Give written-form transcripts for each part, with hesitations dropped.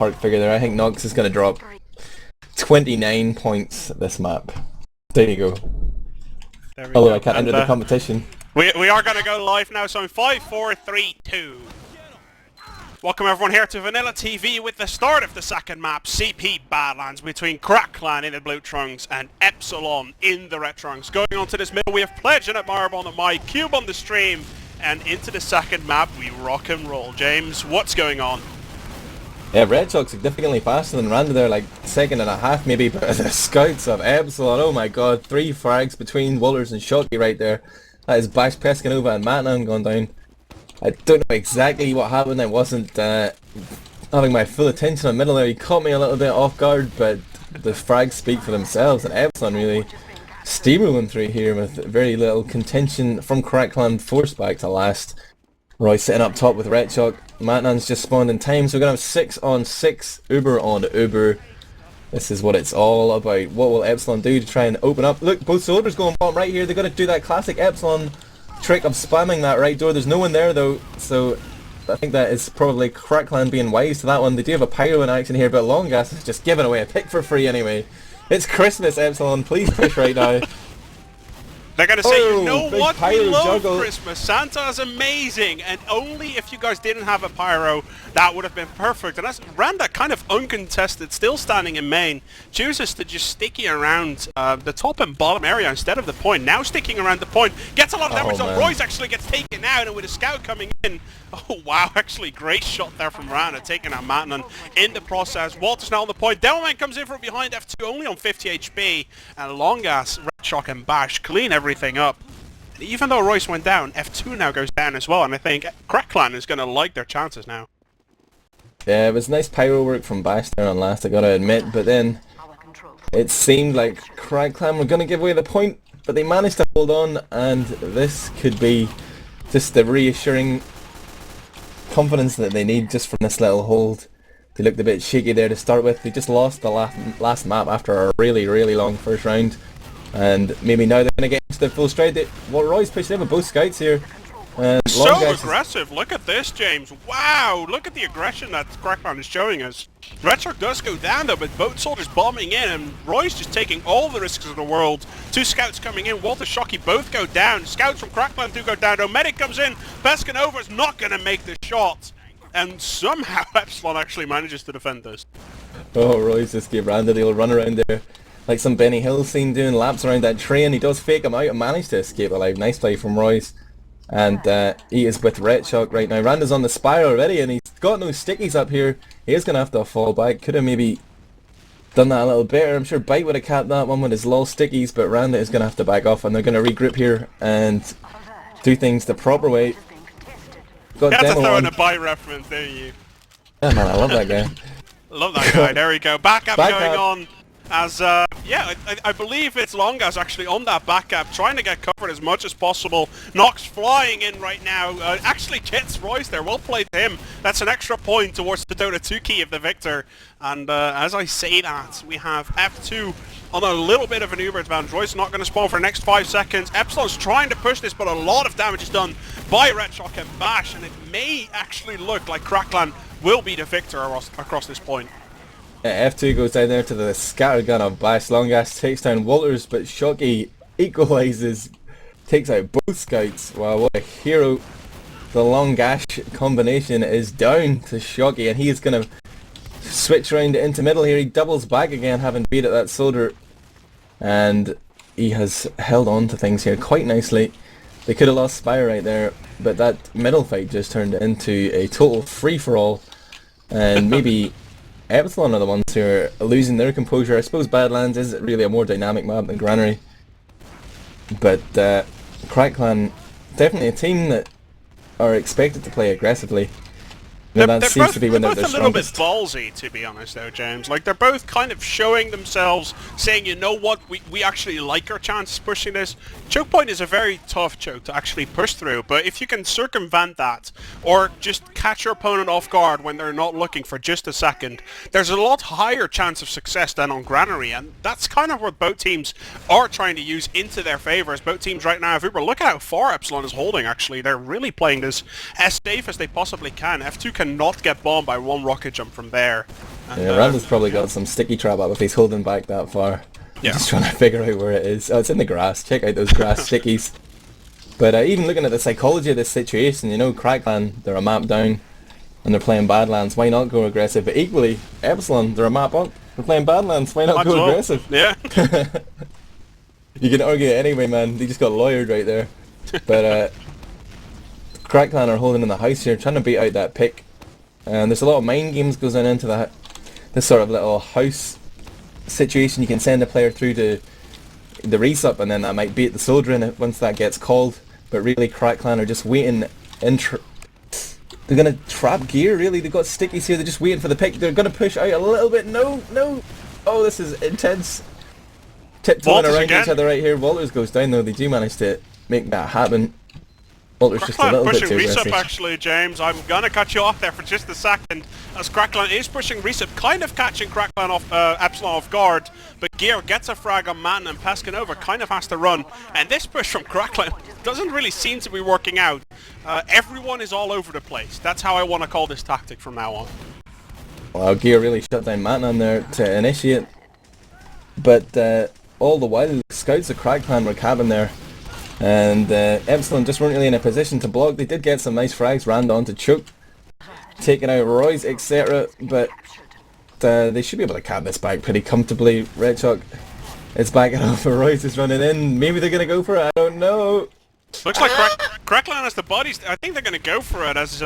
Park figure there. I think KnOxXx is going to drop 29 points this map. There you go. Although I can't enter the competition. We are going to go live now, so in 5, 4, 3, 2. Welcome everyone here to VanillaTV with the start of the second map, CP Badlands, between KnOxXx in the blue trunks and Epsilon in the red trunks. Going on to this middle, we have Pledge and Admirable on the mic, Cube on the stream, and into the second map, we rock and roll. James, what's going on? Yeah, Red Shock significantly faster than Randa there, like second and a half maybe, but the scouts of Epsilon, oh my god, 3 frags between wltrs and Shocky right there. That is Bash, Pescanova and matnuN gone down. I don't know exactly what happened. I wasn't having my full attention on middle there. He caught me a little bit off guard, but the frags speak for themselves, and Epsilon really steamrolling through here with very little contention from KnOxXx forced back to last. Royze sitting up top with Red Shock. matnuN's just spawned in time, so we're going to have 6 on 6, Uber on Uber. This is what it's all about. What will Epsilon do to try and open up? Look, both soldiers going bomb right here. They're going to do that classic Epsilon trick of spamming that right door. There's no one there though, so I think that is probably KnOxXx being wise to that one. They do have a pyro in action here, but longás is just giving away a pick for free anyway. It's Christmas, Epsilon. Please push right now. They're going to say, you know what, we love juggle. Christmas, Santa is amazing, and only if you guys didn't have a pyro, that would have been perfect. And that's Randa, kind of uncontested, still standing in main, chooses to just sticky around the top and bottom area instead of the point. Now sticking around the point, gets a lot of damage on Royze, actually gets taken out, and with a scout coming in, oh wow, actually great shot there from Randa, taking out matnuN in the process. wltrs now on the point, Devilman comes in from behind, F2 only on 50 HP, and longás, Red Shock and Bash clean everything up. Even though Royze went down, F2 now goes down as well, and I think KnOxXx is going to like their chances now. Yeah, it was nice pyro work from Bash there on last, I gotta admit, but then it seemed like KnOxXx were going to give away the point, but they managed to hold on, and this could be just the reassuring confidence that they need just from this little hold. They looked a bit shaky there to start with. They just lost the last map after a really long first round, and maybe now they're going to get into their full stride. Royze pushed in with both scouts here. So aggressive, look at this, James. Wow, look at the aggression that KnOxXx is showing us. Red Shock does go down though, but both soldiers bombing in, and Royze just taking all the risks of the world. 2 scouts coming in, wltrs, Shocky both go down. Scouts from KnOxXx do go down though. Medic comes in, Pescanova is not going to make the shot. And somehow Epsilon actually manages to defend this. Oh, Royze just gave Randa the old run around there. Like some Benny Hill scene doing laps around that train. He does fake him out and manage to escape alive. Nice play from Royze. And he is with Red Shock right now. Randa's on the spire already, and he's got no stickies up here. He is going to have to fall back. Could have maybe done that a little better. I'm sure Bite would have capped that one with his lol stickies, but Randa is going to have to back off, and they're going to regroup here and do things the proper way. Got to throw in a Bite reference, there you. Yeah, man, I love that guy. Love that guy, there we go. Backup going on. As, yeah, I believe it's longás actually on that backup, trying to get covered as much as possible. KnOxXx flying in right now, actually gets Royze there, well played to him. That's an extra point towards the Dota 2 key of the victor. And as I say that, we have F2 on a little bit of an Uber advantage. Royze not going to spawn for the next 5 seconds. Epsilon's trying to push this, but a lot of damage is done by Red Shock and Bash, and it may actually look like KnOxXx will be the victor across this point. Yeah, F2 goes down there to the scatter gun of Bash. longás takes down wltrs, but Shocky equalizes, takes out both scouts. Wow, what a hero. The longás combination is down to Shocky, and he is going to switch around into middle here. He doubles back again, having beat at that soldier, and he has held on to things here quite nicely. They could have lost Spire right there, but that middle fight just turned into a total free-for-all, and maybe Epsilon are the ones who are losing their composure. I suppose Badlands is really a more dynamic map than Granary, but KnOxXx, definitely a team that are expected to play aggressively. That seems to be when they're the strongest. They're both a little bit ballsy, to be honest though, James. Like, they're both kind of showing themselves, saying, you know what, we actually like our chances pushing this. Choke point is a very tough choke to actually push through, but if you can circumvent that, or just catch your opponent off guard when they're not looking for just a second, there's a lot higher chance of success than on Granary, and that's kind of what both teams are trying to use into their favours. Both teams right now, if Uber, look at how far Epsilon is holding, actually. They're really playing this as safe as they possibly can. F2 cannot get bombed by one rocket jump from there. And, yeah, Randa's probably got some sticky trap up if he's holding back that far. Yeah. Just trying to figure out where it is. Oh, it's in the grass. Check out those grass stickies. But even looking at the psychology of this situation, you know, Crackland, they're a map down, and they're playing Badlands. Why not go aggressive? But equally, Epsilon, they're a map up. They're playing Badlands. Why not go aggressive? Yeah. You can argue it anyway, man. They just got lawyered right there. But Crackland are holding in the house here, trying to beat out that pick. And there's a lot of mind games goes on into that. This sort of little house situation. You can send a player through to the resup, and then that might beat the soldier in it once that gets called. But really, Crackland are just waiting. They're gonna trap gear. Really, they've got stickies here. They're just waiting for the pick. They're gonna push out a little bit. No, no. Oh, this is intense. Tiptoeing around each other right here. wltrs goes down though. They do manage to make that happen. wltrs just a little bit too aggressive. Resup actually, James. I'm gonna cut you off there for just a second. As Crackland is pushing resup, kind of catching Crackland off, Epsilon off guard. But Gear gets a frag on matnuN, and Pescanova kind of has to run. And this push from Crackland doesn't really seem to be working out. Everyone is all over the place. That's how I want to call this tactic from now on. Well, Gear really shut down matnuN there to initiate. But all the while, scouts of Crackland were camping there. And Epsilon just weren't really in a position to block. They did get some nice frags, Randa onto choke, taking out Royze, etc. But they should be able to cap this back pretty comfortably. Redshock is backing off, Royze is running in. Maybe they're going to go for it, I don't know. Looks like Crackland has the bodies. I think they're going to go for it as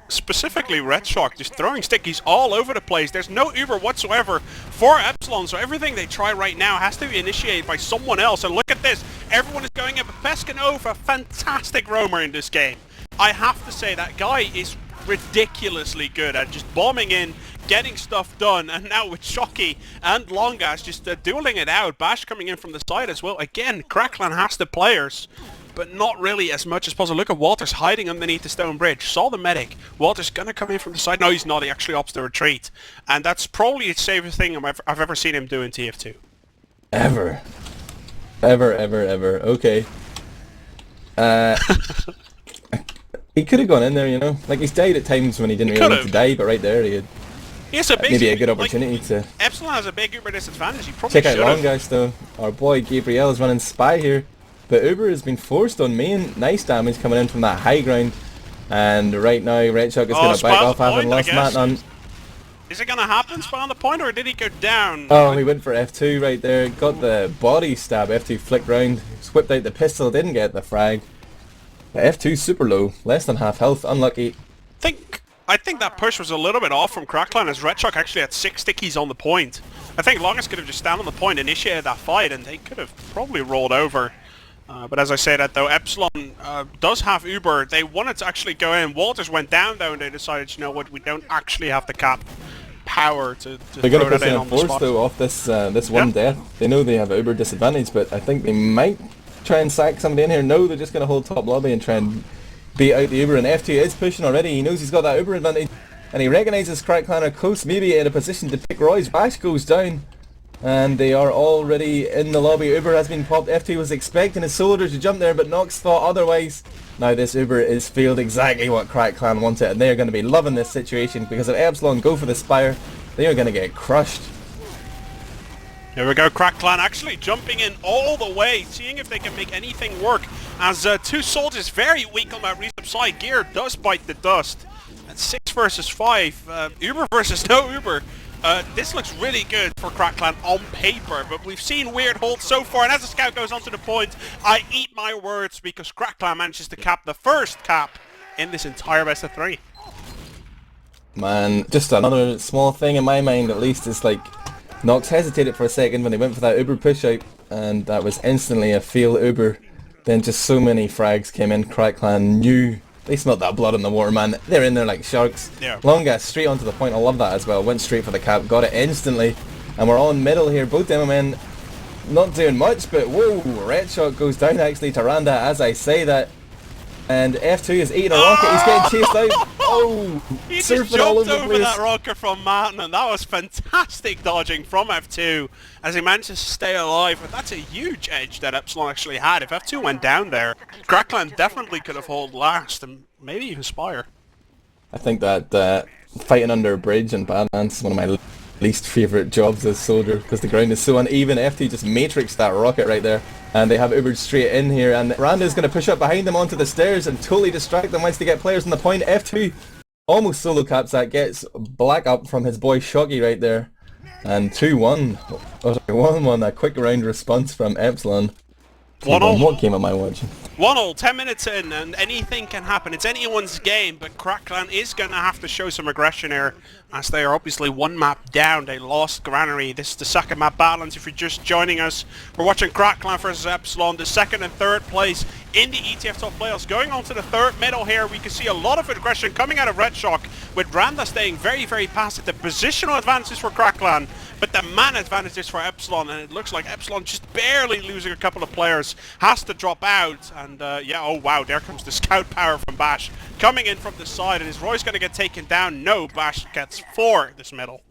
specifically Redshock, just throwing stickies all over the place. There's no Uber whatsoever for Epsilon, so everything they try right now has to be initiated by someone else. And look at this, everyone is going up. Pescanova, fantastic roamer in this game. I have to say that guy is ridiculously good at just bombing in, getting stuff done, and now with Shocky and longás just dueling it out. Bash coming in from the side as well. Again, Crackland has the players, but not really as much as possible. Look at wltrs hiding underneath the stone bridge. Saw the medic. wltrs gonna come in from the side. No, he's not. He actually opts to retreat. And that's probably the safest thing I've ever seen him do in TF2. Ever. Okay. He could have gone in there, you know. Like, he's died at times when he didn't really need to die, but right there he had maybe a good opportunity to... Epsilon has a big Uber disadvantage. He probably check out longás though. Our boy Gabriel is running spy here. But Uber has been forced on main. Nice damage coming in from that high ground. And right now, Redshock is going to back off having lost matnuN. Is it going to happen, spy on the point, or did he go down? Oh, he went for F2 right there. Got the body stab. F2 flicked round. Whipped out the pistol. Didn't get the frag. But F2 super low. Less than half health. Unlucky. I think that push was a little bit off from Crackland, as Redshock actually had 6 stickies on the point. I think longás could have just stand on the point, initiated that fight, and they could have probably rolled over. But as I say that though, Epsilon does have Uber. They wanted to actually go in. wltrs went down though, and they decided, you know what, we don't actually have the cap power to they're going to put in a force though off this one death. They know they have an Uber disadvantage, but I think they might try and sack somebody in here. No, they're just going to hold top lobby and try and beat out the Uber. And F2 is pushing already. He knows he's got that Uber advantage, and he recognises Crackland are close, maybe in a position to pick Royze. Bash goes down. And they are already in the lobby. Uber has been popped. F2 was expecting his soldiers to jump there, but Knox thought otherwise. Now this Uber is failed exactly what Crackland wanted, and they're going to be loving this situation because if Epsilon go for the Spire, they are going to get crushed. Here we go, Crackland actually jumping in all the way, seeing if they can make anything work. As 2 soldiers very weak on that resup side. Gear does bite the dust. At 6 versus 5, Uber versus no Uber. This looks really good for Crackland on paper, but we've seen weird holds so far, and as the scout goes onto the point, I eat my words because Crackland manages to cap the first cap in this entire best of 3. Man, just another small thing in my mind at least is like, KnOxXx hesitated for a second when they went for that Uber push out, and that was instantly a fail Uber. Then just so many frags came in. Crackland knew. They smelled that blood in the water, man. They're in there like sharks. Yeah. longás straight onto the point. I love that as well. Went straight for the cap. Got it instantly. And we're on middle here. Both demo men not doing much, but whoa. Redshock goes down actually to Randa as I say that. And F2 is eating a rocket. He's getting chased out. Oh! He just Surfing all jumped over the over place. that rocket from matnuN, and that was fantastic dodging from F2 as he managed to stay alive. But that's a huge edge that Epsilon actually had. If F2 went down there, Crackland definitely could have held last and maybe even Spire. I think that fighting under a bridge in Badlands is one of my least favourite jobs as soldier, because the ground is so uneven. F2 just matrixed that rocket right there, and they have Ubered straight in here, and Randa's going to push up behind them onto the stairs and totally distract them once they get players on the point. F2 almost solo caps that, gets black up from his boy Shocky right there, and 2-1. Oh, sorry, 1-1, a quick round response from Epsilon. 1-0. What game am I watching? 1-0, 10 minutes in, and anything can happen. It's anyone's game, but KnOxXx is going to have to show some aggression here, as they are obviously one map down. They lost Granary. This is the second map, Badlands. If you're just joining us, we're watching KnOxXx versus Epsilon, the second and third place in the ETF2L playoffs. Going on to the third middle here, we can see a lot of aggression coming out of Red Shock, with Randa staying very, very passive. The positional advantage is for KnOxXx, but the man advantage is for Epsilon, and it looks like Epsilon just barely losing a couple of players. Has to drop out, and yeah, oh wow, there comes the scout power from Bash. Coming in from the side, and is Royze going to get taken down? No, Bash gets 4 this middle.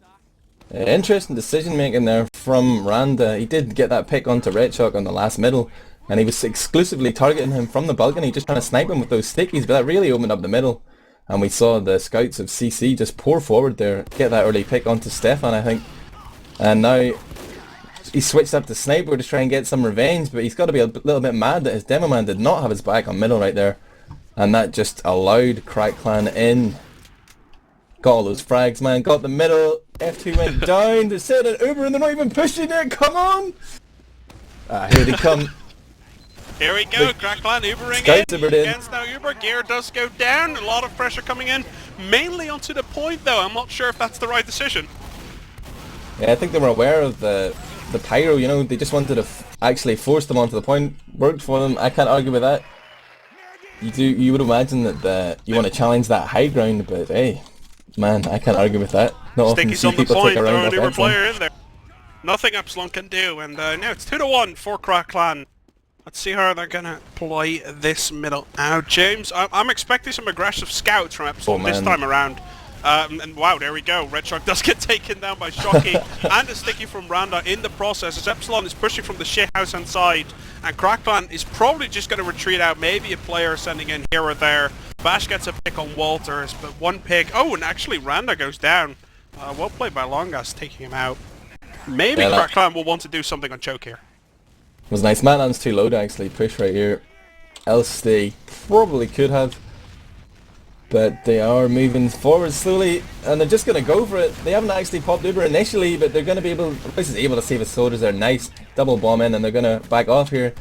Interesting decision making there from Randa. He did get that pick onto Red Shock on the last middle, and he was exclusively targeting him from the balcony, just trying to snipe him with those stickies, but that really opened up the middle. And we saw the scouts of CC just pour forward there, get that early pick onto Stefan, I think. And now he switched up to sniper to try and get some revenge, but he's got to be a little bit mad that his demo man did not have his back on middle right there. And that just allowed KnOxXx in. Got all those frags, man. Got the middle. F2 went down. They're sitting an Uber and they're not even pushing it. Come on! Here they come. Here we go, KnOxXx Ubering in against now Uber. Gear does go down. A lot of pressure coming in, mainly onto the point though. I'm not sure if that's the right decision. Yeah, I think they were aware of the pyro, you know, they just wanted to actually force them onto the point. Worked for them, I can't argue with that. You would imagine that you want to challenge that high ground, but hey, man, I can't argue with that. Not often you see people take a round off Epsilon. Player in there. Nothing Epsilon can do, and now it's 2-1 for KnOxXx. Let's see how they're gonna play this middle out. James, I'm expecting some aggressive scouts from Epsilon this time around. And wow, there we go. Red Shock does get taken down by Shocky and a sticky from Randa in the process, as Epsilon is pushing from the shit house inside, and KnOxXx is probably just going to retreat out. Maybe a player sending in here or there. Bash gets a pick on wltrs, but one pick. Oh, and actually Randa goes down. Well played by longás, taking him out. Maybe KnOxXx will want to do something on choke here. It was nice. matnuN's too low to actually push right here. Else they probably could have. But they are moving forward slowly, and they're just going to go for it. They haven't actually popped Uber initially, but they're going to be able... Royze is able to save his soldiers there. Nice double bomb in, and they're going to back off here.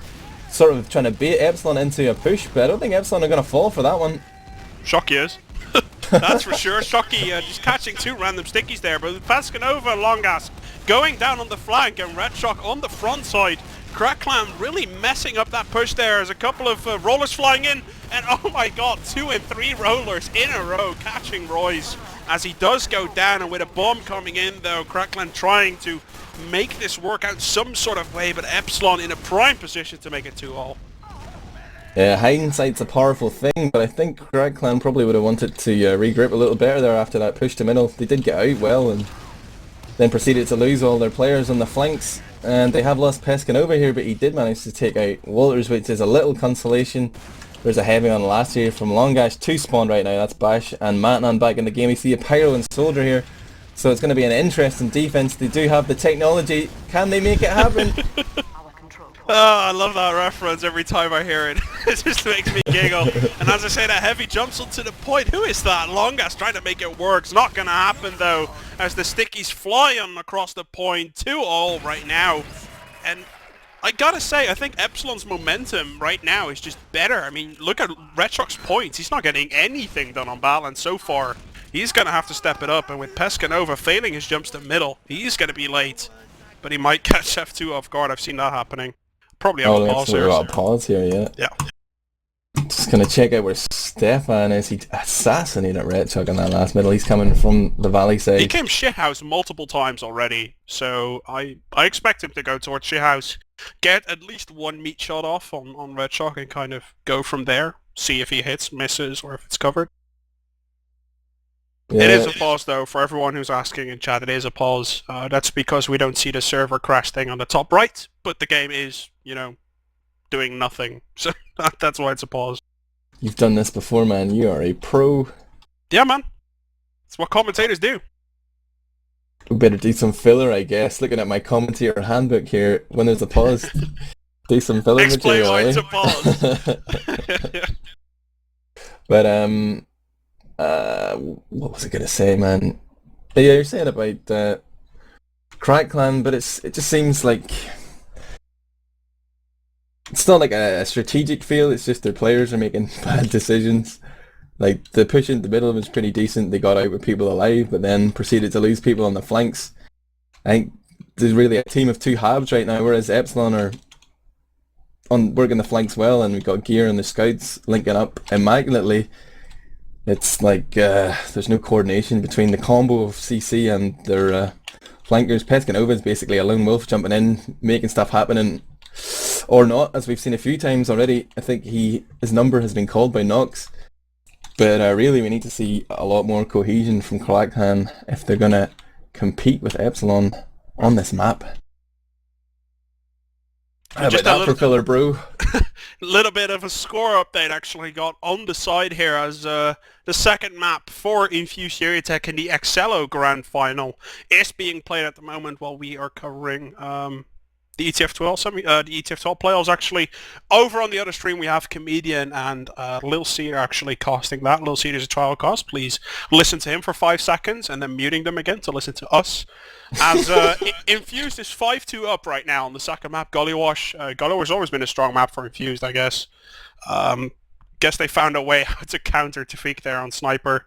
Sort of trying to bait Epsilon into a push, but I don't think Epsilon are going to fall for that one. Shocky is. That's for sure. Shocky just catching 2 random stickies there, but Pescanova, longás going down on the flank, and Red Shock on the front side. KnOxXx really messing up that push there. There's a couple of rollers flying in, and oh my god, 2 and 3 rollers in a row catching Royze as he does go down, and with a bomb coming in though, KnOxXx trying to make this work out some sort of way, but Epsilon in a prime position to make it 2-all. Yeah, hindsight's a powerful thing, but I think KnOxXx probably would have wanted to regroup a little better there after that push to middle. They did get out well and then proceeded to lose all their players on the flanks. And they have lost Pescanova here, but he did manage to take out wltrs, which is a little consolation. There's a heavy on last year from longás. 2 spawned right now, that's Bash and matnuN back in the game. We see a pyro and soldier here, so it's going to be an interesting defense. They do have the technology. Can they make it happen? Oh, I love that reference every time I hear it. It just makes me giggle. And as I say, that heavy jumps onto the point. Who is that? longás trying to make it work. It's not going to happen though, as the stickies fly on across the point. 2-all right now. And I gotta say, I think Epsilon's momentum right now is just better. I mean, look at Red Shock's points. He's not getting anything done on Badlands so far. He's going to have to step it up. And with Pescanova failing his jumps to middle, he's going to be late. But he might catch F2 off guard. I've seen that happening. Probably have a pause here. A pause here, yeah. Yeah. Just gonna check out where Stefan is. He assassinated Red Shock on that last middle. He's coming from the valley side. He came shithouse multiple times already, so I expect him to go towards shithouse, get at least 1 meat shot off on Red Shock, and kind of go from there. See if he hits, misses, or if it's covered. Yeah. It is a pause though, for everyone who's asking in chat. It is a pause. That's because we don't see the server crash thing on the top right, but the game is, you know, doing nothing. So that's why it's a pause. You've done this before, man. You are a pro. Yeah, man. It's what commentators do. We better do some filler, I guess. Looking at my commentator handbook here, when there's a pause, do some filler Explain material, why eh? it's a pause. But what was I gonna say, man? Yeah, you're saying about Crack Clan, but it just seems like it's not like a strategic feel. It's just their players are making bad decisions. Like the push into the middle was pretty decent. They got out with people alive, but then proceeded to lose people on the flanks. I think there's really a team of two halves right now, whereas Epsilon are on working the flanks well, and we've got Gear and the scouts linking up immaculately. It's like there's no coordination between the combo of CC and their flankers. Pescanova is basically a lone wolf jumping in, making stuff happen, and or not, as we've seen a few times already. I think his number has been called by KnOxXx. But really we need to see a lot more cohesion from Crackhan if they're going to compete with Epsilon on this map. How about that for filler, bro? Little bit of a score update actually got on the side here as the second map for Infused Eurotech in the XLO Grand Final is being played at the moment while we are covering the ETF2L the ETF2L playoffs. Actually, over on the other stream we have Comedian and Lil C are actually casting that. Lil C is a trial cast. Please listen to him for 5 seconds and then muting them again to listen to us. As Infused is 5-2 up right now on the second map, Gollywash. Gollywash has always been a strong map for Infused, I guess. Guess they found a way how to counter Tafik there on Sniper.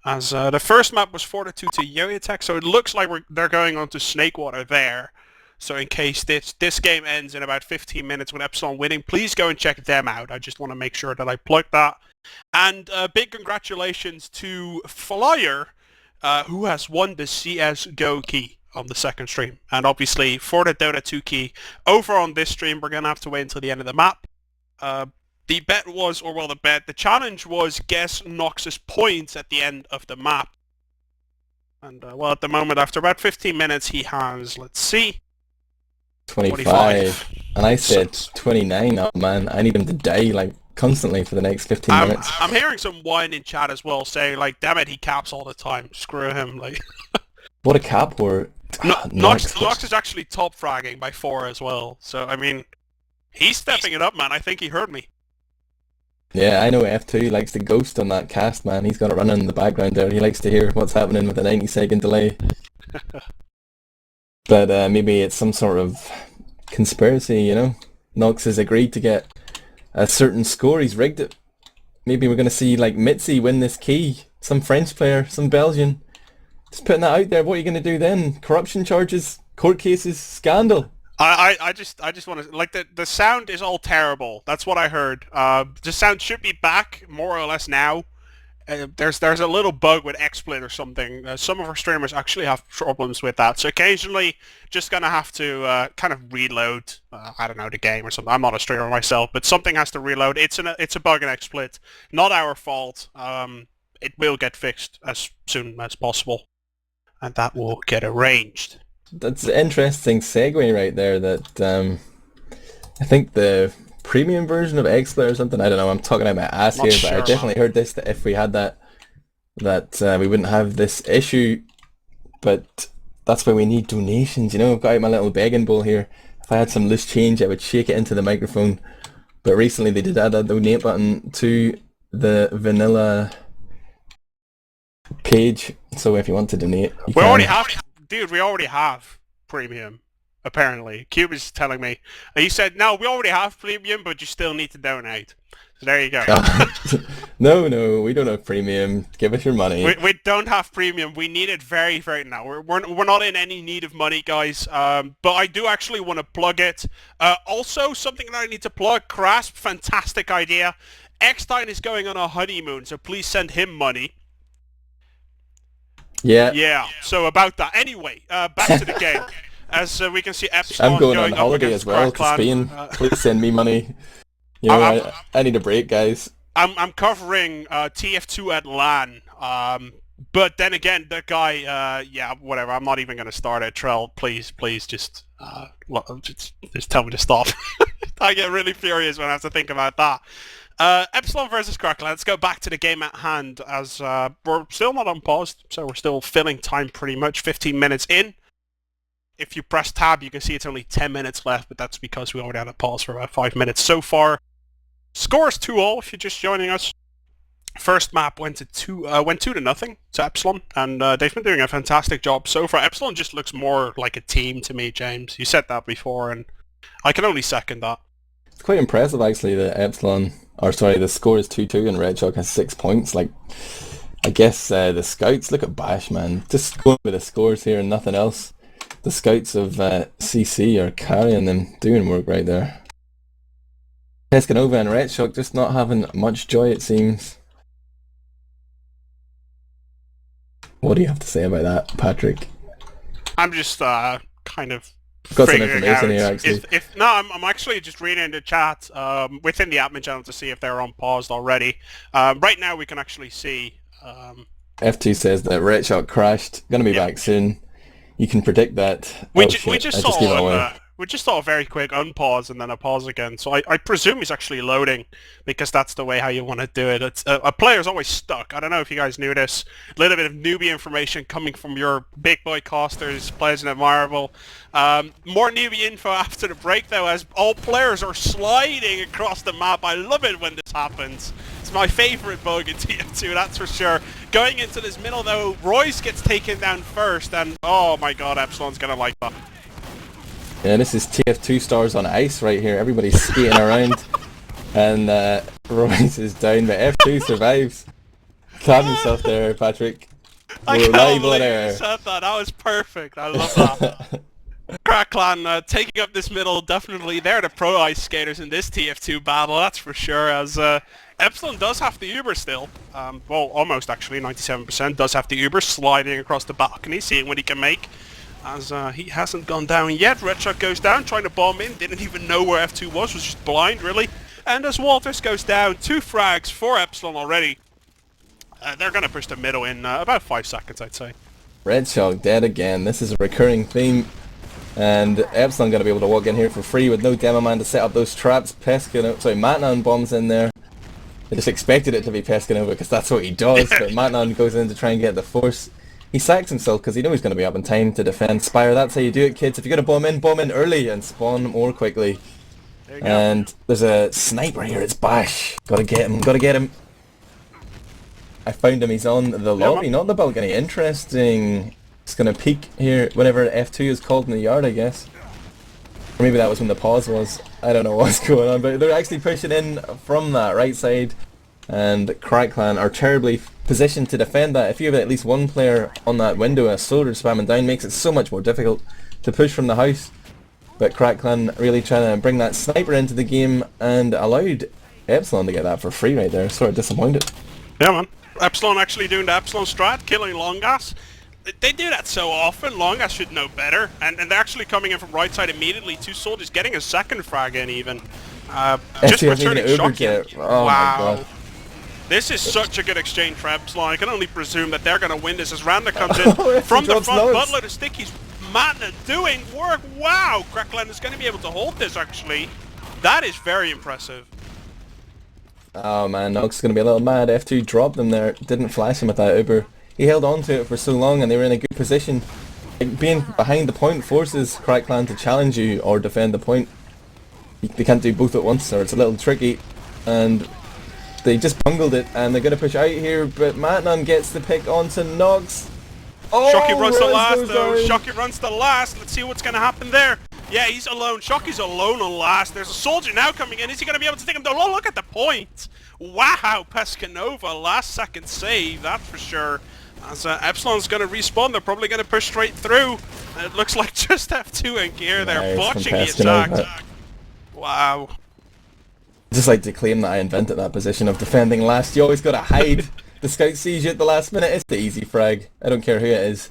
As the first map was 4-2 to Eurotech, so it looks like they're going on to Snakewater there. So in case this game ends in about 15 minutes with Epsilon winning, please go and check them out. I just want to make sure that I plug that. And big congratulations to Flyer, who has won the CSGO key on the second stream. And obviously for the Dota 2 key, over on this stream, we're going to have to wait until the end of the map. The bet was, the challenge was guess KnOxXx's points at the end of the map. And well, at the moment, after about 15 minutes, he has, let's see, 25. And I said 29. Oh man, I need him to die like constantly for the next 15 minutes. I'm hearing some whine in chat as well, saying like, damn it, he caps all the time. Screw him. Like, what a cap word. KnOxXx is actually top fragging by 4 as well. So I mean, he's stepping it up, man. I think he heard me. Yeah, I know F2 likes to ghost on that cast, man. He's got it running in the background there. He likes to hear what's happening with a 90-second delay. But maybe it's some sort of conspiracy, you know? KnOxXx has agreed to get a certain score. He's rigged it. Maybe we're going to see like Mitzi win this key. Some French player, some Belgian. Just putting that out there. What are you going to do then? Corruption charges, court cases, scandal. I just want to, like, the sound is all terrible. That's what I heard. The sound should be back more or less now. There's a little bug with XSplit or something. Some of our streamers actually have problems with that. So occasionally, just gonna have to kind of reload. I don't know, the game or something. I'm not a streamer myself, but something has to reload. It's a bug in XSplit. Not our fault. It will get fixed as soon as possible, and that will get arranged. That's an interesting segue right there. That I think the premium version of XSplit or something. I don't know. I'm talking out my ass here, but I definitely heard this, that if we had that we wouldn't have this issue. But that's why we need donations. You know, I've got out my little begging bowl here. If I had some loose change, I would shake it into the microphone. But recently they did add a donate button to the Vanilla page. So if you want to donate, you can. We already have premium. Apparently, Cube is telling me. He said, "No, we already have premium, but you still need to donate." So there you go. No, we don't have premium. Give us your money. We don't have premium. We need it very, very now. We're not in any need of money, guys. But I do actually want to plug it. Also, something that I need to plug. Crasp, fantastic idea. Eckstein is going on a honeymoon, so please send him money. Yeah. Yeah. So about that. Anyway, back to the game. As we can see, Epsilon I'm going on holiday as well to Spain. Please send me money. You know, I need a break, guys. I'm covering TF2 at LAN. But then again, the guy, yeah, whatever. I'm not even going to start it. Trell, please, just tell me to stop. I get really furious when I have to think about that. Epsilon versus Crackland. Let's go back to the game at hand, as we're still not unpaused, so we're still filling time pretty much. 15 minutes in. If you press tab, you can see it's only 10 minutes left, but that's because we already had a pause for about 5 minutes so far. Scores 2-all if you're just joining us. First map went 2-0 to Epsilon, and they've been doing a fantastic job so far. Epsilon just looks more like a team to me, James. You said that before, and I can only second that. It's quite impressive actually that the score is 2-2 and Red Shock has 6 points. Like, I guess the scouts, look at Bash, man. Just going with the scores here and nothing else. The scouts of CC are carrying them, doing work right there. Pescanova and Red Shock just not having much joy, it seems. What do you have to say about that, Patrick? I'm just kind of got some figuring information out here, actually. I'm actually just reading the chat within the admin channel to see if they're unpaused already. Right now we can actually see... F2 says that Red Shock crashed, gonna be back soon. You can predict that. We just saw a very quick unpause and then a pause again. So I presume he's actually loading, because that's the way how you want to do it. It's, a player's always stuck. I don't know if you guys knew this. A little bit of newbie information coming from your big boy casters, Pledge and Admirable. More newbie info after the break though, as all players are sliding across the map. I love it when this happens. It's my favourite bug in TF2, that's for sure. Going into this middle though, Royze gets taken down first, and oh my god, Epsilon's gonna like that. Yeah, this is TF2 stars on ice right here. Everybody's skating around, and Royze is down, but F2 survives. Calm yourself there, Patrick. I can't believe you said that. That was perfect. I love that. Crackland taking up this middle, definitely. They're the pro ice skaters in this TF2 battle, that's for sure, as Epsilon does have the Uber still. Well, almost actually, 97% does have the Uber, sliding across the balcony, seeing what he can make. As he hasn't gone down yet. Red Shock goes down, trying to bomb in, didn't even know where F2 was just blind really. And as wltrs goes down, 2 frags for Epsilon already. They're going to push the middle in about 5 seconds, I'd say. Red Shock dead again. This is a recurring theme. And Epsilon going to be able to walk in here for free with no demo man to set up those traps. matnuN bombs in there. They just expected it to be Pescanova because that's what he does, but matnuN goes in to try and get the force. He sacks himself because he knows he's going to be up in time to defend Spire. That's how you do it, kids. If you're going to bomb in early and spawn more quickly. There you go. And there's a sniper here, it's Bash. Gotta get him. I found him, he's on the lobby, not the balcony. Interesting. It's going to peek here whenever F2 is called in the yard, I guess. Or maybe that was when the pause was. I don't know what's going on, but they're actually pushing in from that right side. And Crackland are terribly positioned to defend that. If you have at least one player on that window, a soldier spamming down makes it so much more difficult to push from the house. But Crackland really trying to bring that sniper into the game and allowed Epsilon to get that for free right there. Sort of disappointed. Yeah, man. Epsilon actually doing the Epsilon strat, killing longás. They do that so often. Longás should know better. And they're actually coming in from right side immediately. 2 soldiers getting a second frag in even. Just returning shocking. Oh wow. My God. This is such a good exchange for Epsilon. I can only presume that they're going to win this as Randa comes in from the front. Buttload of stickies. matnuN doing work. Wow. Crackland is going to be able to hold this actually. That is very impressive. Oh man, Nox is going to be a little mad. F2 dropped them there. Didn't flash him with that Uber. He held on to it for so long and they were in a good position. Like, being behind the point forces Crackland to challenge you or defend the point. They can't do both at once, or it's a little tricky. And they just bungled it, and they're going to push out here, but matnuN gets the pick onto KnOxXx. Oh, Shocky runs to last though. Shocky runs to last. Let's see what's going to happen there. Yeah, he's alone. Shocky's alone on last. There's a soldier now coming in. Is he going to be able to take him down? Oh, look at the point. Wow, Pescanova, last second save, that's for sure. As Epsilon's going to respawn, they're probably going to push straight through. It looks like just F2 in gear. They're botching the attack. Wow. Just like to claim that I invented that position of defending last. You always got to hide. The scout sees you at the last minute. It's the easy frag. I don't care who it is.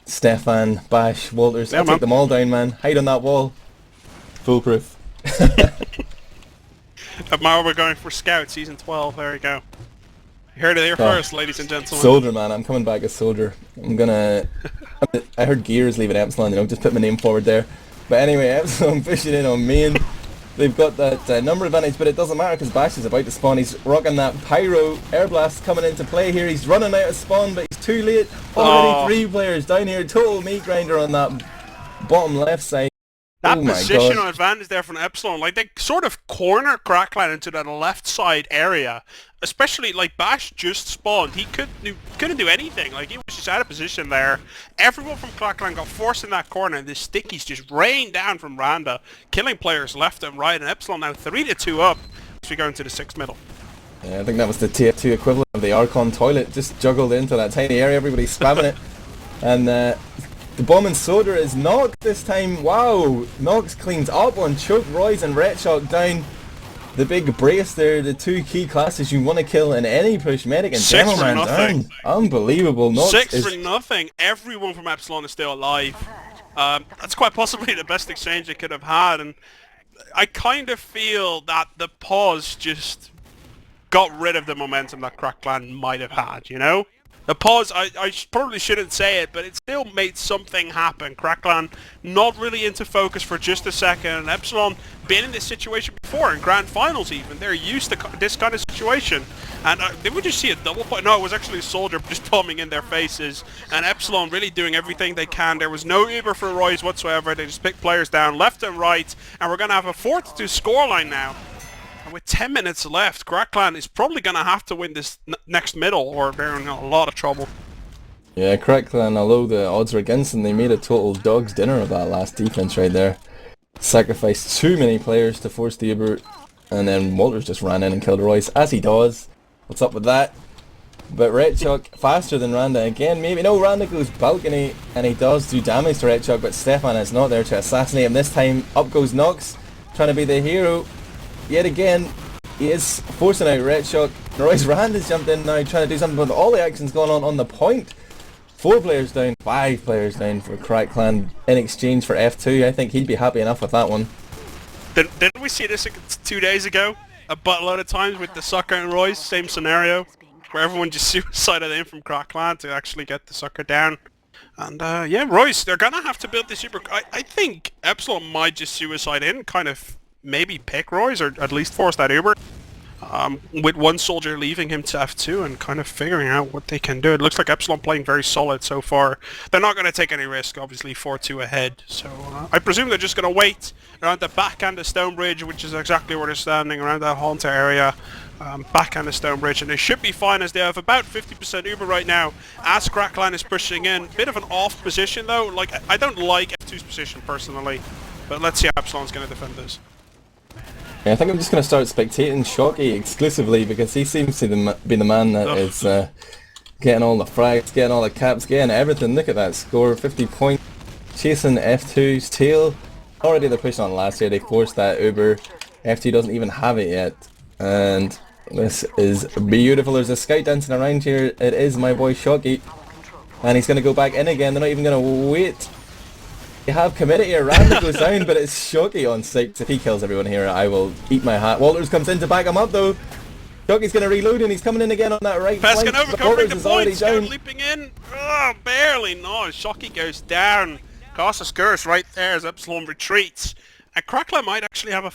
Stefan, Bash, wltrs. Yeah, I'll take them all down, man. Hide on that wall. Foolproof. Admirable, we're going for Scout Season 12. There we go. You heard it here first, ladies and gentlemen. Soldier, man. I'm coming back as Soldier. I'm gonna... I heard Gears leaving Epsilon, you know, just put my name forward there. But anyway, Epsilon pushing in on main. they've got that number advantage, but it doesn't matter because Bash is about to spawn. He's rocking that Pyro Air Blast coming into play here. He's running out of spawn, but he's too late. Already 3 players down here. Total meat grinder on that bottom left side. That oh position on advantage there from Epsilon, like they sort of corner Crackline into that left side area. Especially like Bash just spawned, he couldn't do anything. Like he was just out of position there. Everyone from Crackline got forced in that corner, and the stickies just rained down from Randa, killing players left and right. And Epsilon now 3-2 up as we go into the 6th middle. Yeah, I think that was the TF2 equivalent of the Archon toilet, just juggled into that tiny area. Everybody's spamming it, and the bomb and soda is KnOxXx this time. Wow, KnOxXx cleans up on Choke, Royze and RedShock down. The big brace there, the 2 key classes you want to kill in any push. Medic and 6 for Gentleman nothing. down. Unbelievable. KnOxXx 6 is for nothing. Everyone from Epsilon is still alive. That's quite possibly the best exchange they could have had, and I kind of feel that the pause just got rid of the momentum that Crackland might have had, you know? The pause, I probably shouldn't say it, but it still made something happen. Crackland not really into focus for just a second, and Epsilon been in this situation before, in grand finals even. They're used to this kind of situation. And they would just see a double point. No, it was actually a soldier just bombing in their faces. And Epsilon really doing everything they can. There was no Uber for Royze whatsoever. They just picked players down left and right. And we're going to have a 4-2 scoreline now. And with 10 minutes left, Crackland is probably going to have to win this next middle, or they're in a lot of trouble. Yeah, Crackland, although the odds were against them, they made a total dog's dinner of that last defense right there. Sacrificed too many players to force the Uber, and then Walters just ran in and killed Royze, as he does. What's up with that? But RedShock faster than Randa again, maybe. No, Randa goes balcony, and he does do damage to RedShock, but Stefan is not there to assassinate him this time. Up goes KnOxXx, trying to be the hero. Yet again, he is forcing out RedShock. Royze Randa's jumped in now, trying to do something with all the actions going on the point. 4 players down, 5 players down for Crackland in exchange for F2. I think he'd be happy enough with that one. Didn't we see this 2 days ago? A buttload of times with the Sucker and Royze, same scenario, where everyone just suicided in from Crackland to actually get the Sucker down. And yeah, Royze, they're gonna have to build this Uber. I think Epsilon might just suicide in, kind of maybe pick Royze, or at least force that Uber. With one soldier leaving him to F2 and kind of figuring out what they can do. It looks like Epsilon playing very solid so far. They're not going to take any risk, obviously 4-2 ahead. So I presume they're just going to wait around the backhand of Stonebridge, which is exactly where they're standing, around that Haunter area. Backhand of Stonebridge, and they should be fine as they have about 50% Uber right now as Crackline is pushing in. Bit of an off position though. Like, I don't like F2's position personally, but let's see how Epsilon's going to defend this. Yeah, I think I'm just going to start spectating Shocky exclusively, because he seems to be the man that is getting all the frags, getting all the caps, getting everything. Look at that score, 50 points, chasing F2's tail. Already they're pushing on last year, they forced that Uber. F2 doesn't even have it yet, and this is beautiful. There's a scout dancing around here. It is my boy Shocky, and he's going to go back in again. They're not even going to wait. They have committed here. Randa goes down, but it's Shocky on 6. If he kills everyone here, I will eat my hat. Walters comes in to back him up though. Shocky's going to reload, and he's coming in again on that right flank. Pescanova covering the point. Scout leaping in. Oh, barely. No, Shocky goes down. Casts a curse right there as Epsilon retreats. And Crackline might actually have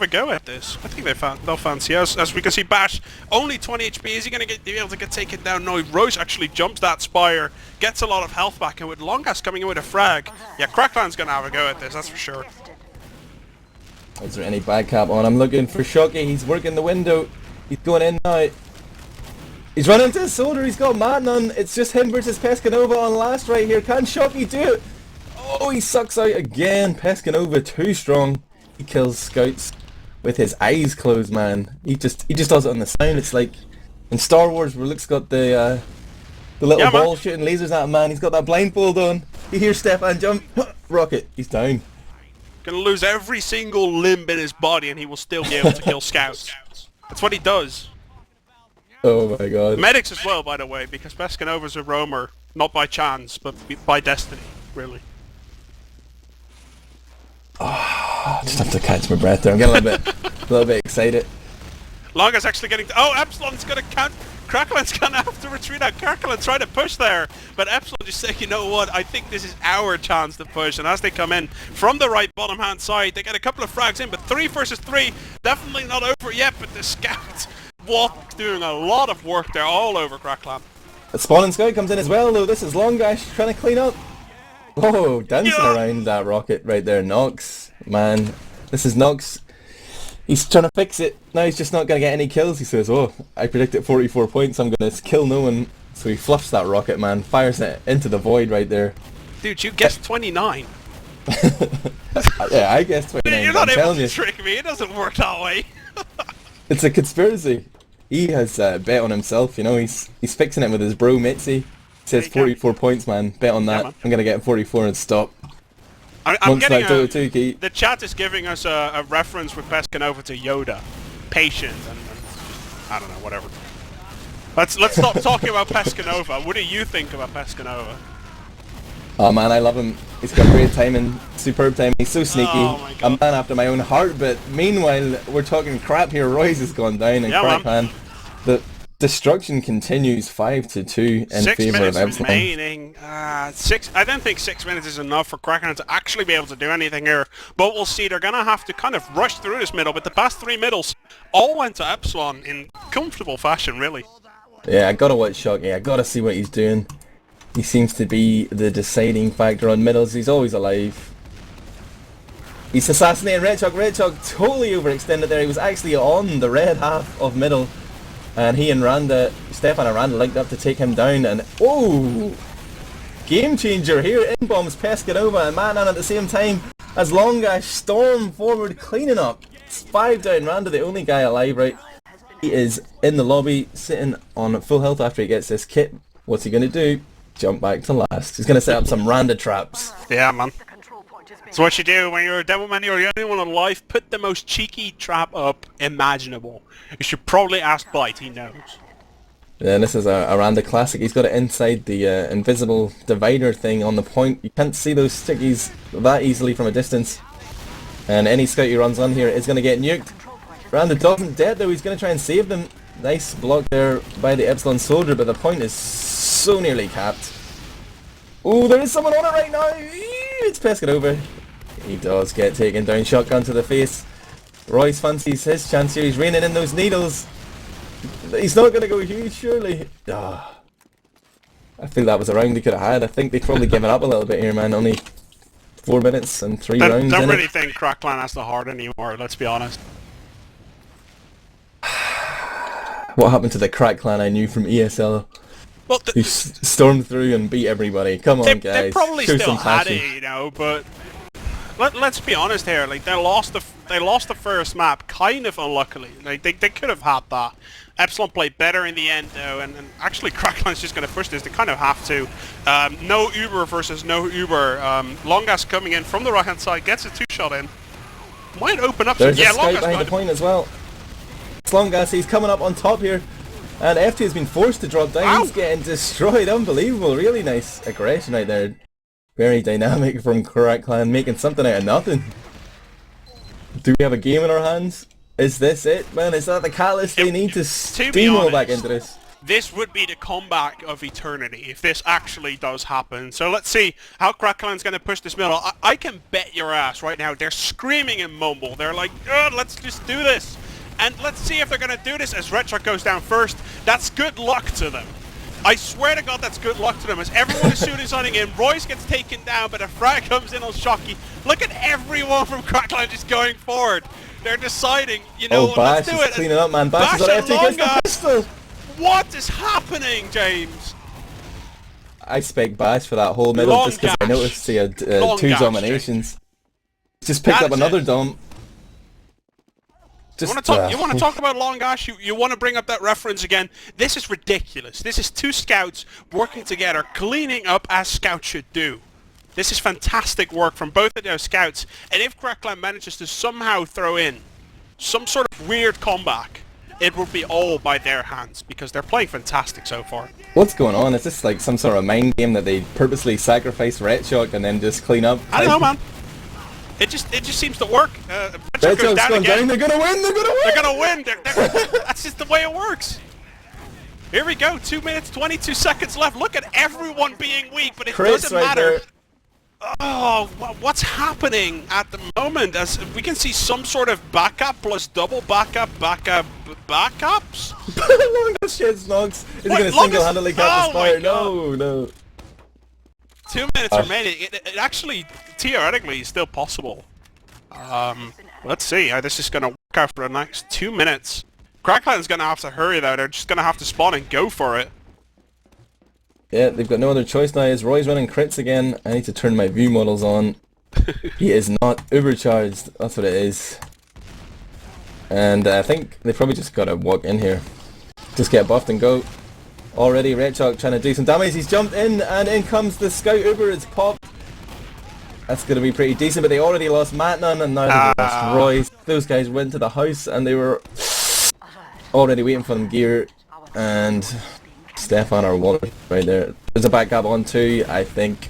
a go at this. I think they'll fancy us. As we can see, Bash only 20 HP. Is he going to be able to get taken down? No, Royze actually jumps that spire, gets a lot of health back, and with longás coming in with a frag, yeah, Crackline's going to have a go at this, that's for sure. Is there any back cap on? I'm looking for Shocky. He's working the window. He's going in now. He's running into his soldier. He's got matnuN. It's just him versus Pescanova on last right here. Can Shocky do it? Oh, he sucks out again. Pescanova too strong. He kills scouts with his eyes closed, man. He just does it on the sound. It's like in Star Wars where Luke's got the little ball shooting lasers at him, man. He's got that blindfold on. You hear Stefan jump, rocket. He's down. Gonna lose every single limb in his body, and he will still be able to kill scouts. That's what he does. Oh my god. Medics as well, by the way, because Pescanova's a roamer, not by chance, but by destiny, really. I just have to catch my breath there. I'm getting a little bit excited. Longás actually getting... Oh, Epsilon's going to count Cracklin's gonna have to retreat out. Cracklin's trying to push there, but Epsilon just saying, you know what, I think this is our chance to push. And as they come in from the right bottom hand side, they get a couple of frags in, but 3 versus 3, definitely not over yet, but the Scout doing a lot of work there all over Crackland. The spawning Scout comes in as well, though. This is longás trying to clean up. Oh, dancing around that rocket right there. KnOxXx, man. This is KnOxXx. He's trying to fix it. Now he's just not going to get any kills. He says, oh, I predicted 44 points. I'm going to kill no one. So he fluffs that rocket, man. Fires it into the void right there. Dude, you guessed 29. Yeah, I guessed 29. You're not able to trick me. It doesn't work that way. It's a conspiracy. He has bet on himself, you know. He's fixing it with his bro Mitzi. He says 44 points, man. Bet on that. Yeah, I'm going to get 44 and stop. I'm getting the chat is giving us a reference with Pescanova to Yoda, patient, and I don't know, whatever. Let's stop talking about Pescanova. What do you think about Pescanova? Oh man, I love him. He's got great timing, superb timing. He's so sneaky. Oh a man after my own heart. But meanwhile, we're talking crap here. Royze has gone down, and Crackland. The destruction continues 5-2 in favour of Epsilon. 6 minutes remaining. I don't think 6 minutes is enough for Kraken to actually be able to do anything here. But we'll see. They're going to have to kind of rush through this middle. But the past 3 middles all went to Epsilon in comfortable fashion, really. Yeah, I got to watch Shocky. I got to see what he's doing. He seems to be the deciding factor on middles. He's always alive. He's assassinating Redchog. Redchog totally overextended there. He was actually on the red half of middle. And he and Randa, Stefan and Randa linked up to take him down, and oh! Game changer here, in-bombs Pescanova and matnuN at the same time as longás storm forward cleaning up. It's 5 down, Randa the only guy alive, right? He is in the lobby, sitting on full health after he gets this kit. What's he going to do? Jump back to last. He's going to set up some Randa traps. Yeah, man. It's what you do when you're a Devilman, you're the only one alive. Put the most cheeky trap up imaginable. You should probably ask Blight, he knows. Yeah, this is a Randa classic. He's got it inside the invisible divider thing on the point. You can't see those stickies that easily from a distance. And any scout he runs on here is going to get nuked. Randa doesn't dead though, he's going to try and save them. Nice block there by the Epsilon soldier, but the point is so nearly capped. Oh, there is someone on it right now! It's Pescanova. He does get taken down, shotgun to the face. Royze fancies his chance here, he's raining in those needles. He's not going to go huge, surely. I feel that was a round he could have had. I think they've probably given up a little bit here, man. Only 4 minutes and 3 rounds Don't in really it. think Crackland has the heart anymore, let's be honest. What happened to the Crackland I knew from ESL? Well, who stormed through and beat everybody. Come on, guys. They probably show still some had passion. it, you know, but let's be honest here. Like they lost the first map kind of unluckily. Like they could have had that. Epsilon played better in the end though, and actually Crackland's just going to push this. They kind of have to. No Uber versus no Uber. longás coming in from the right hand side, gets a 2-shot in. Might open up. There's some, a scout behind the point as well. It's longás, he's coming up on top here. And FT has been forced to drop down. Ow. He's getting destroyed. Unbelievable. Really nice aggression right there. Very dynamic from Crackland, making something out of nothing. Do we have a game in our hands? Is this it, man? Is that the catalyst they need to steamroll back into this? This would be the comeback of eternity if this actually does happen. So let's see how Crackland's going to push this middle. I can bet your ass right now they're screaming and mumble. They're like, oh, let's just do this. And let's see if they're going to do this as Redshot goes down first. That's good luck to them. I swear to God that's good luck to them as everyone is shooting something in. Royze gets taken down, but a frag comes in on Shocky. Look at everyone from Crackland just going forward. They're deciding, you know, Bash let's do it. Cleaning up, man. Bash is on FT against the pistol. What is happening, James? I spec Bash for that whole middle just because I noticed he had 2 dominations. Just picked up another dom. You want to talk about longás? You want to bring up that reference again? This is ridiculous. This is 2 scouts working together, cleaning up as scouts should do. This is fantastic work from both of those scouts. And if Crackland manages to somehow throw in some sort of weird comeback, it will be all by their hands because they're playing fantastic so far. What's going on? Is this like some sort of mind game that they purposely sacrifice Redshot and then just clean up? I don't know, man. It just seems to work. Redshot goes down again. They're gonna win. They're gonna win. They're gonna win. That's just the way it works. Here we go, 2 minutes, 22 seconds left. Look at everyone being weak, but it Chris doesn't right matter. there. Oh, what's happening at the moment? As we can see some sort of backup plus double backups. longás sheds Nox. Is he going to single-handedly catch this fire? No, no. 2 minutes remaining. It actually, theoretically, is still possible. Let's see how this is going to work out for the next 2 minutes. Crackland's going to have to hurry though. They're just going to have to spawn and go for it. Yeah, they've got no other choice now. Is Royze running crits again? I need to turn my view models on. He is not overcharged. That's what it is. And I think they probably just got to walk in here. Just get buffed and go. Already RedShock trying to do some damage. He's jumped in and in comes the Scout Uber. It's popped. That's going to be pretty decent, but they already lost matnuN and now they've lost Royze. Those guys went to the house and they were already waiting for them gear. And Stefan or Walter right there. There's a back gap on too. I think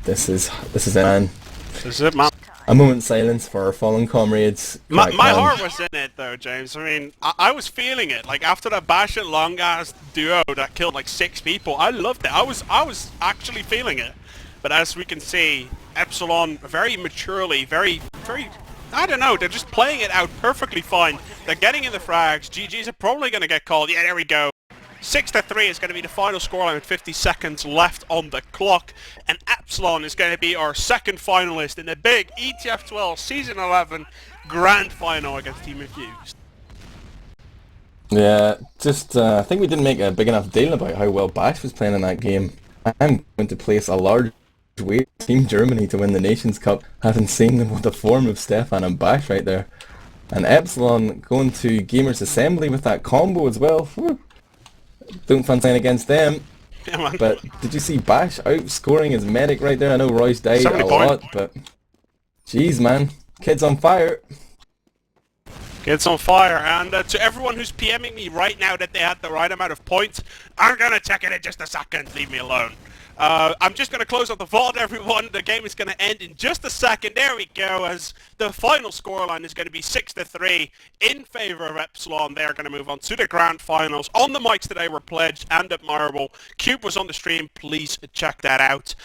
this is it, man. This is it, man. A moment's silence for our fallen comrades. My heart was in it though, James. I mean, I was feeling it. Like after that Bash and longás duo that killed like 6 people, I loved it. I was actually feeling it. But as we can see, Epsilon very maturely, very, I don't know, they're just playing it out perfectly fine. They're getting in the frags. GGs are probably going to get called. Yeah, there we go. 6-3 is going to be the final scoreline with 50 seconds left on the clock. And Epsilon is going to be our second finalist in the big ETF2L Season 11 Grand Final against Team Infused. Yeah, just I think we didn't make a big enough deal about how well Bash was playing in that game. I'm going to place a large weight Team Germany to win the Nations Cup, having seen them with the form of Stefan and Bash right there. And Epsilon going to Gamers Assembly with that combo as well. Whew. Don't fancy against them. Yeah, man. But did you see Bash outscoring his medic right there? I know Royze died a lot, but jeez, man, kid's on fire. Kid's on fire, and to everyone who's PMing me right now that they had the right amount of points, I'm gonna check it in just a second. Leave me alone. I'm just going to close up the vault, everyone. The game is going to end in just a second. There we go, as the final scoreline is going to be 6-3 in favour of Epsilon. They're going to move on to the grand finals. On the mics today were Pledge and Admirable. Cube was on the stream. Please check that out.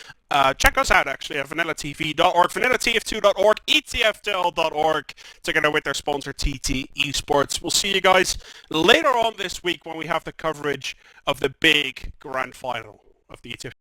Check us out, actually, at VanillaTV.org, VanillaTF2.org, ETF2L.org, together with their sponsor, TT eSports. We'll see you guys later on this week when we have the coverage of the big grand final of the ETF.